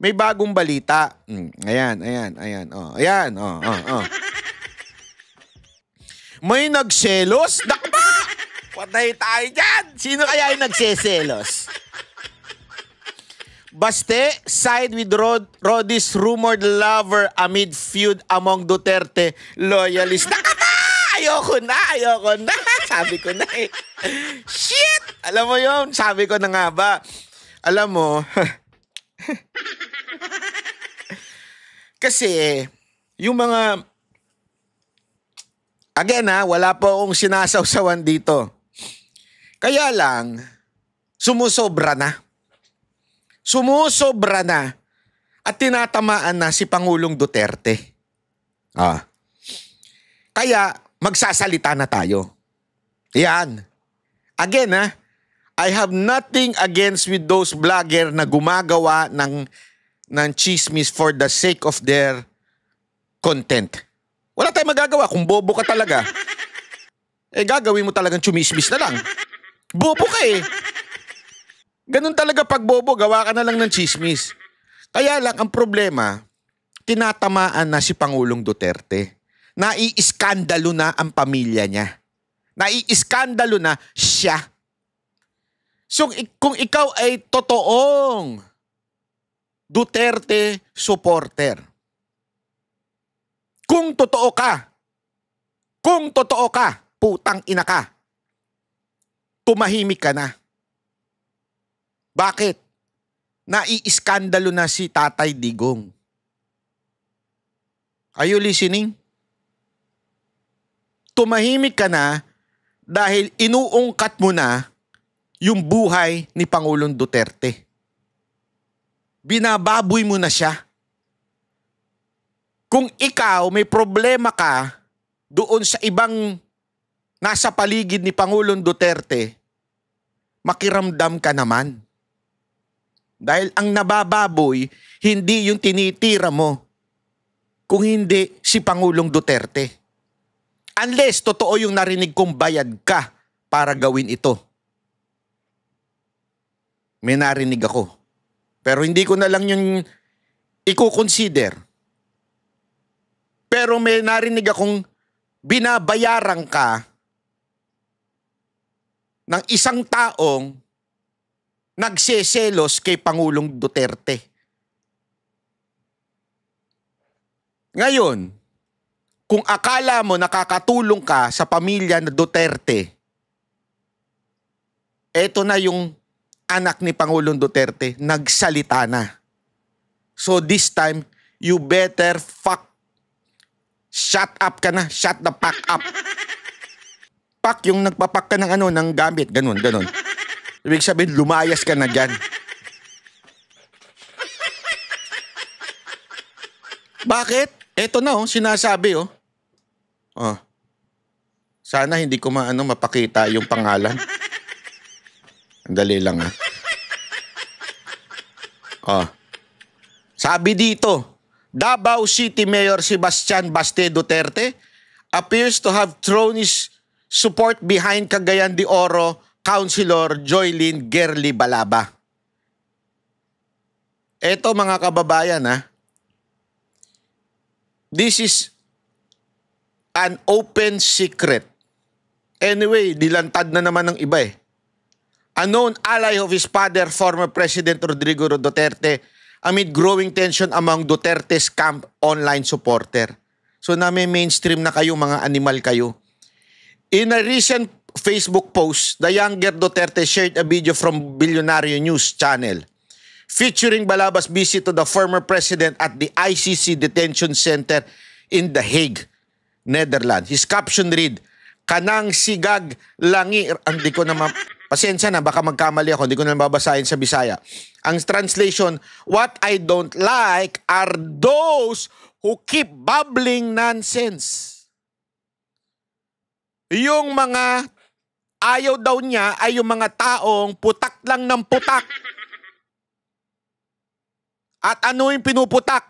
may bagong balita. Ayan. Oh, ayan, oh. May nagselos? Nakba! Patay tayo dyan! Sino kaya yung nagseselos? Baste side with Rodi's rumored lover amid feud among Duterte loyalists. Nakaba! Ayoko na. Sabi ko na eh. Shit! Alam mo yun, sabi ko na nga ba. Alam mo, kasi yung mga, again wala po akong sinasawsawan dito. Kaya lang, sumusobra na. At tinatamaan na si Pangulong Duterte. Kaya, magsasalita na tayo. Yan. Again, I have nothing against with those vlogger na gumagawa ng chismis for the sake of their content. Wala tayong magagawa kung bobo ka talaga. Gagawin mo talagang chumismis na lang. Bobo ka eh. Ganun talaga pag bobo, gawa ka na lang ng chismis. Kaya lang ang problema, tinatamaan na si Pangulong Duterte. Naiiskandalo na ang pamilya niya. Naiiskandalo na siya. So kung ikaw ay totoong Duterte supporter, kung totoo ka, putang ina ka, tumahimik ka na. Bakit? Naiiskandalo na si Tatay Digong. Are you listening? Tumahimik ka na dahil inuungkat mo na yung buhay ni Pangulong Duterte. Binababoy mo na siya. Kung ikaw may problema ka doon sa ibang nasa paligid ni Pangulong Duterte, makiramdam ka naman. Dahil ang nabababoy, hindi yung tinitira mo, kung hindi si Pangulong Duterte. Unless totoo yung narinig kong bayad ka para gawin ito. May narinig ako. Pero hindi ko na lang yung i-consider. Pero may narinig akong binabayaran ka ng isang taong nagseselos kay Pangulong Duterte. Ngayon, kung akala mo nakakatulong ka sa pamilya na Duterte, eto na yung anak ni Pangulong Duterte, nagsalita na. So this time, you better shut up ka na. Shut the fuck up. Pak, yung nagpapak ka ng ng gamit. Ganun. Ibig sabihin, lumayas ka na dyan. Bakit? Eto na sinasabi Sana hindi ko mapakita yung pangalan. Dali lang Sabi dito, Davao City Mayor Sebastian Baste Duterte appears to have thrown his support behind Cagayan de Oro Councilor Joylyn Gerly Balaba. Eto mga kababayan this is an open secret. Anyway, dilantad na naman ng iba A known ally of his father, former President Rodrigo Duterte, amid growing tension among Duterte's camp online supporter. So mainstream na kayo, mga animal kayo. In a recent Facebook post, the younger Duterte shared a video from Billionario News channel featuring Balaba's visit to the former president at the ICC detention center in The Hague, Netherlands. His caption read, "Kanang sigag langi," hindi ko na pasensya na, baka magkamali ako, hindi ko na babasahin sa Bisaya. Ang translation, "What I don't like are those who keep babbling nonsense." Yung mga ayaw daw niya ay yung mga taong putak lang ng putak. At ano yung pinuputak?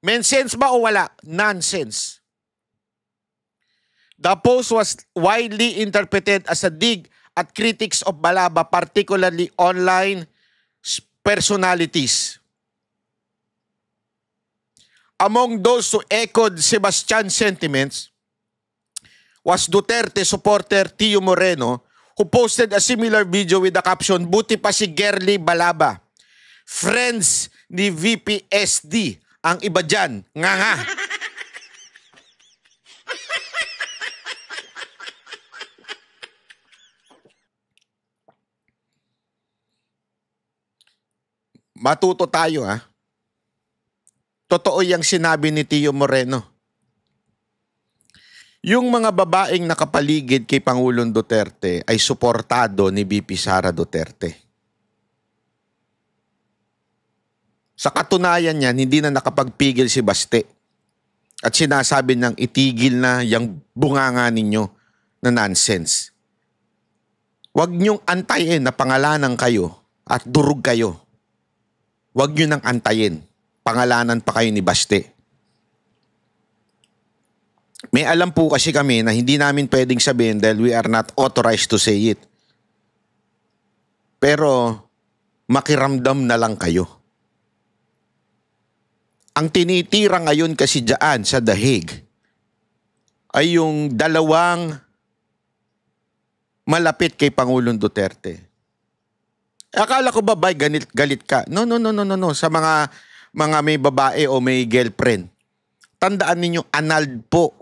Men sense ba o wala? Nonsense. The post was widely interpreted as a dig at critics of Balaba, particularly online personalities. Among those who echoed Sebastian's sentiments was Duterte supporter Tio Moreno, who posted a similar video with the caption, "Buti pa si Gerly Balaba. Friends ni VP SD. Ang iba dyan, nga." Matuto tayo, ha? Totoo yung sinabi ni Tio Moreno. Yung mga babaeng nakapaligid kay Pangulong Duterte ay suportado ni VP Sara Duterte. Sa katunayan niyan, hindi na nakapagpigil si Baste. At sinasabi niyang itigil na yung bunganga ninyo na nonsense. Huwag niyong antayin na pangalanan kayo at durog kayo. Huwag niyo nang antayin. Pangalanan pa kayo ni Baste. May alam po kasi kami na hindi namin pwedeng sabihin dahil we are not authorized to say it. Pero makiramdam na lang kayo. Ang tinitira ngayon kasi dyan sa The Hague ay yung dalawang malapit kay Pangulong Duterte. Akala ko ba galit ka? No. Sa mga may babae o may girlfriend. Tandaan ninyo, annulled po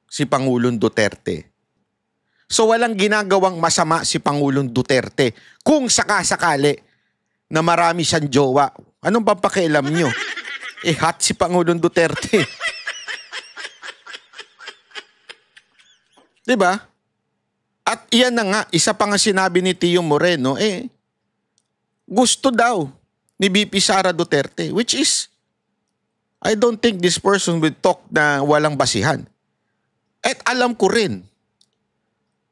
si Pangulong Duterte. So walang ginagawang masama si Pangulong Duterte. Kung sakasakali na marami siyang jowa, anong ba pakialam nyo? Hot si Pangulong Duterte. Diba? At iyan na nga, isa pa nga sinabi ni Tio Moreno, gusto daw ni VP Sara Duterte, which is, I don't think this person will talk na walang basihan. At alam ko rin,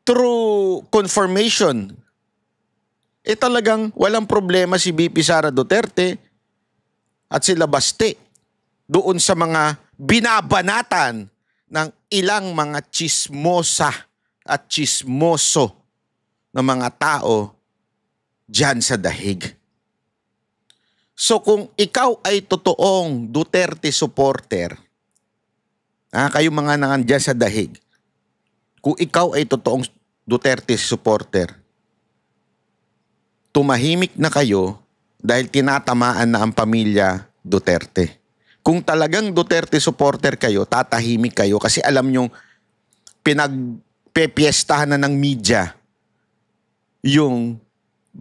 through confirmation, talagang walang problema si VP Sara Duterte at sila Baste doon sa mga binabanatan ng ilang mga chismosa at chismoso na mga tao dyan sa The Hague. So kung ikaw ay totoong Duterte supporter, kayo mga nandiyan sa The Hague, kung ikaw ay totoong Duterte supporter, tumahimik na kayo dahil tinatamaan na ang pamilya Duterte. Kung talagang Duterte supporter kayo, tatahimik kayo kasi alam nyong pinagpepiestahan na ng media yung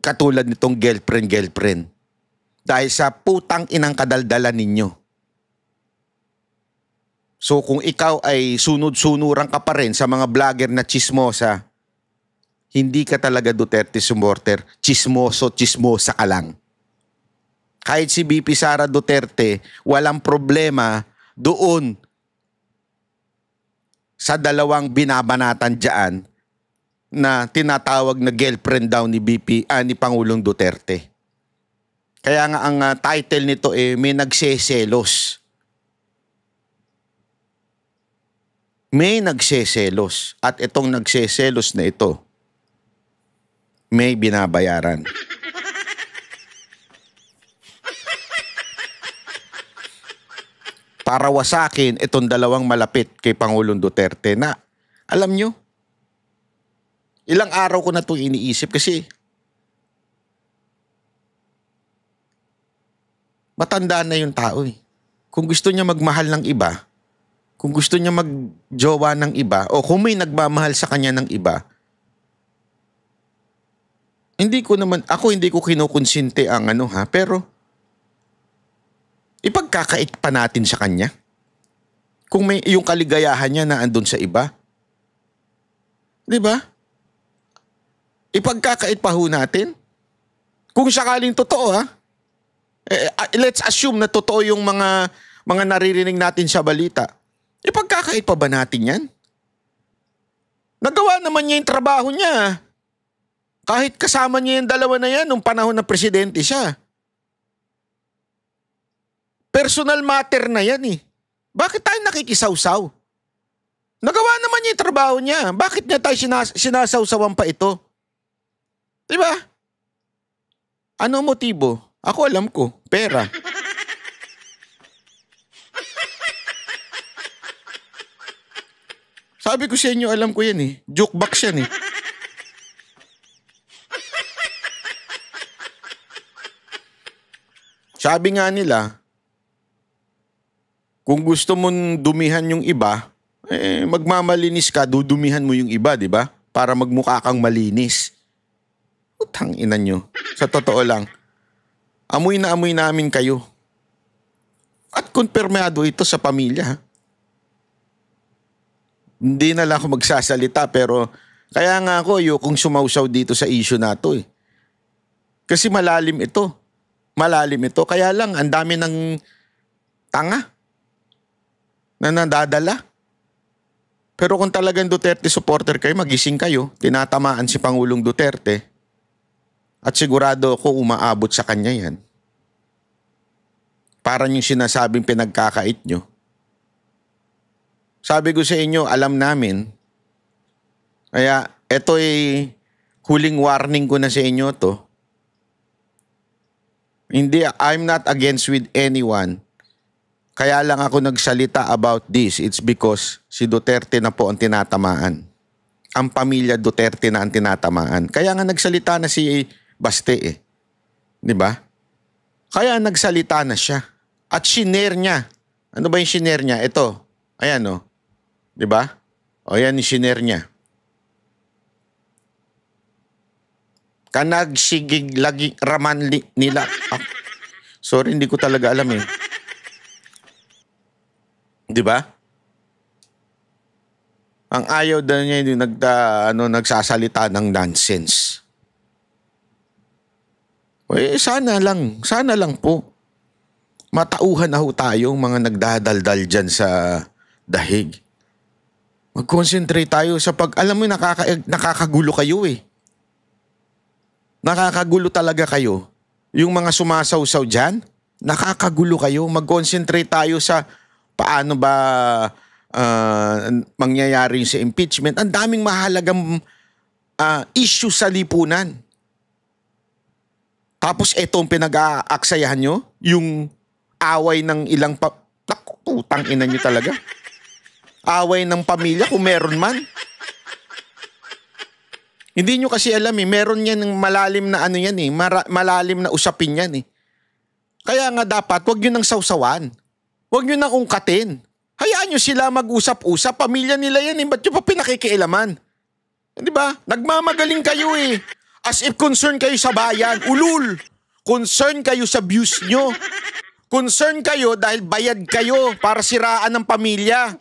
katulad nitong girlfriend. Dahil sa putang inang kadaldalan ninyo. So kung ikaw ay sunod-sunuran ka pa rin sa mga vlogger na chismosa, hindi ka talaga Duterte supporter, chismosa ka lang. Kahit si VP Sara Duterte, walang problema doon sa dalawang binabanatan dyan na tinatawag na girlfriend daw ni ni Pangulong Duterte. Kaya nga ang title nito may nagseselos. May nagseselos. At itong nagseselos na ito, may binabayaran. Para wasakin itong dalawang malapit kay Pangulong Duterte na, alam nyo, ilang araw ko na ito iniisip kasi matanda na yung tao eh. Kung gusto niya magmahal ng iba, kung gusto niya magjowa ng iba, o kung may nagmamahal sa kanya ng iba, hindi ko kinukonsinte ang pero ipagkakait pa natin sa kanya. Kung may yung kaligayahan niya na andun sa iba. Di ba? Ipagkakait pa ho natin. Kung sakaling totoo let's assume na totoo yung mga naririnig natin sa balita. Ipagkakait pa ba natin yan? Nagawa naman niya yung trabaho niya. Kahit kasama niya yung dalawa na yan nung panahon na presidente siya. Personal matter na yan eh. Bakit tayo nakikisawsaw? Nagawa naman niya yung trabaho niya. Bakit niya tayo sinasawsawan pa ito? Diba? Ano motibo? Ako alam ko, pera. Sabi ko sa inyo, alam ko yan eh. Jukebox yan eh. Sabi nga nila, kung gusto mong dumihan yung iba, magmamalinis ka, dudumihan mo yung iba, di ba? Para magmukha kang malinis. Utang ina nyo. Sa totoo lang, amoy na amoy namin kayo. At kumpirmado ito sa pamilya. Hindi na lang ako magsasalita pero kaya nga ako ayokong sumausaw dito sa issue na to eh. Kasi malalim ito. Malalim ito. Kaya lang ang dami ng tanga na nadadala. Pero kung talagang Duterte supporter kayo, magising kayo. Tinatamaan si Pangulong Duterte. At sigurado ako umaabot sa kanya yan. Parang yung sinasabing pinagkakait nyo. Sabi ko sa inyo, alam namin. Kaya ito ay huling warning ko na sa inyo to. Hindi, I'm not against with anyone. Kaya lang ako nagsalita about this. It's because si Duterte na po ang tinatamaan. Ang pamilya Duterte na ang tinatamaan. Kaya nga nagsalita na si Baste eh. Di ba? Kaya nagsalita na siya. At shinare niya. Ano ba yung shinare niya? Ito. Ayan o. Di ba? O yan yung shinare niya. Kanagsigig lagi raman nila. Sorry, hindi ko talaga alam eh. Di ba? Ang ayaw daw niya yung nagsasalita ng nonsense. Sana lang po. Matauhan na ho tayong mga nagdadaldal dyan sa dahig. Mag-concentrate tayo sa alam mo, nakakagulo kayo eh. Nakakagulo talaga kayo. Yung mga sumasawsaw dyan, nakakagulo kayo. Mag-concentrate tayo sa paano ba mangyayari sa impeachment. Ang daming mahalagang issue sa lipunan. Tapos etong pinag-aaksayahan nyo, yung away ng ilang putang ina nyo talaga. Away ng pamilya kung meron man. Hindi nyo kasi alam eh, meron yan ng malalim na ano yan eh, malalim na usapin yan eh. Kaya nga dapat, wag nyo nang sawsawan. Wag nyo nang ungkatin. Hayaan nyo sila mag-usap-usap, pamilya nila yan eh, ba't nyo pa pinakikialaman? Di ba? Nagmamagaling kayo eh. As if concern kayo sa bayan, ulul. Concern kayo sa views nyo. Concern kayo dahil bayad kayo para siraan ng pamilya.